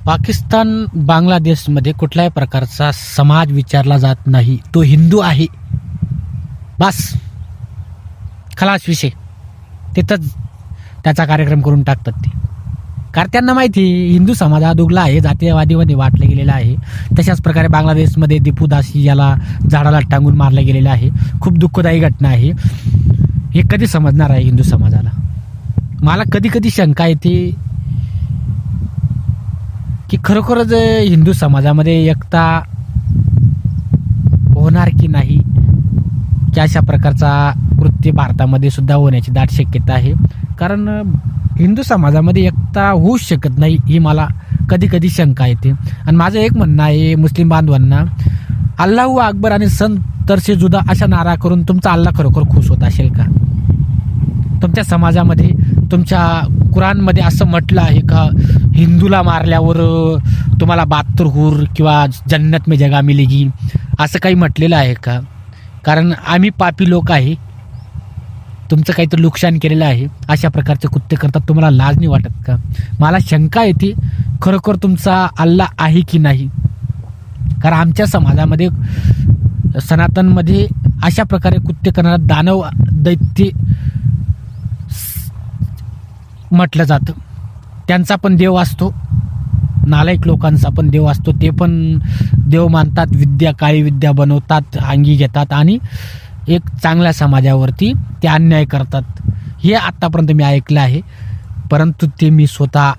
पाकिस्तान बांगलादेशमध्ये कुठल्याही प्रकारचा समाज विचारला जात नाही. तो हिंदू आहे, बस, खलास विषय. तिथंच त्याचा कार्यक्रम करून टाकतात ते, कारण त्यांना माहिती हिंदू समाज हा दुगला आहे, जातीयवादीमध्ये वाटला गेलेला आहे. तशाच प्रकारे बांगलादेशमध्ये दीपूदासी याला झाडाला टांगून मारलं गेलेलं आहे. खूप दुःखदायी घटना आहे. हे कधी समजणार आहे हिंदू समाजाला? मला कधी कधी शंका येते की खरोखरच हिंदू समाजामध्ये एकता होणार की नाही, की अशा प्रकारचा कृत्य भारतामध्ये सुद्धा होण्याची दाट शक्यता आहे. कारण हिंदू समाजामध्ये एकता होऊच शकत नाही, ही मला कधी कधी शंका येते. आणि माझं एक म्हणणं आहे मुस्लिम बांधवांना, अल्लाहू अकबर आणि सन तरसे जुदा अशा नारा करून तुमचा अल्लाह खरोखर खुश होत असेल का? तुमच्या समाजामध्ये, तुमच्या कुराणमध्ये असं म्हटलं आहे का हिंदूला मारल्यावर तुम्हाला 72 हूर किंवा जन्नत में जगह मिलेगी, असं काही म्हटलेलं आहे का? कारण आम्ही पापी लोक आहे, तुमचं काहीतरी नुकसान केलेलं आहे, अशा प्रकारचे कृत्य करतात. तुम्हाला लाज नाही वाटत का? मला शंका येते खरोखर तुमचा अल्लाह आहे की नाही. कारण आमच्या समाजामध्ये, सनातनमध्ये अशा प्रकारे कृत्य करणारा दानव दैत्य म्हटलं जातं. त्यांचा पण देव असतो, नालायक लोकांचा पण देव असतो. ते पण देव मानतात, विद्या, काळी विद्या बनवतात, अंगी घेतात आणि एक चांगल्या समाजावरती ते अन्याय करतात. हे आत्तापर्यंत मी ऐकलं आहे, परंतु ते मी स्वतः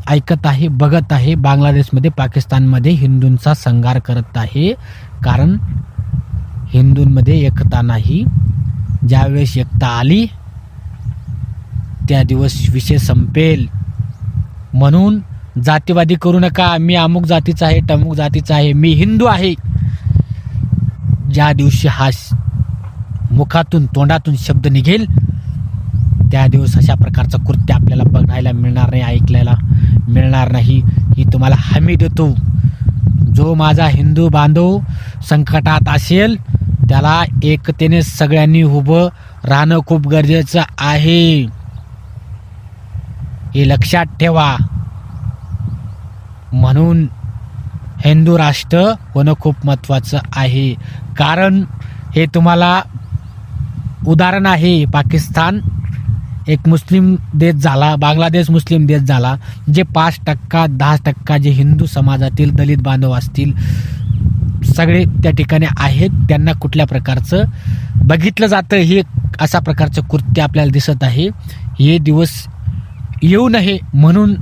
ऐकत आहे, बघत आहे. बांगलादेशमध्ये, पाकिस्तानमध्ये हिंदूंचा संहार करत आहे. कारण हिंदूंमध्ये एकता नाही. ज्यावेळेस एकता आली त्या दिवस विषय संपेल. म्हणून जातीवादी करू नका. मी अमुक जातीचा आहे, टमुक जातीचा आहे, मी हिंदू आहे. ज्या दिवशी हा मुखातून, तोंडातून शब्द निघेल, त्या दिवस अशा प्रकारचं कृत्य आपल्याला बघायला मिळणार नाही, ऐकायला मिळणार नाही, ही तुम्हाला हमी देतो. जो माझा हिंदू बांधव संकटात असेल त्याला एकतेने सगळ्यांनी उभं राहणं खूप गरजेचं आहे, हे लक्षात ठेवा. म्हणून हिंदू राष्ट्र होणं खूप महत्त्वाचं आहे. कारण हे तुम्हाला उदाहरण आहे. पाकिस्तान एक मुस्लिम देश झाला, बांगलादेश मुस्लिम देश झाला. जे 5% 10% जे हिंदू समाजातील दलित बांधव असतील, सगळे त्या ठिकाणी आहेत. त्यांना कुठल्या प्रकारचं बघितलं जातं, हे अशा प्रकारचं कृत्य आपल्याला दिसत आहे. हे दिवस येऊ नये म्हणून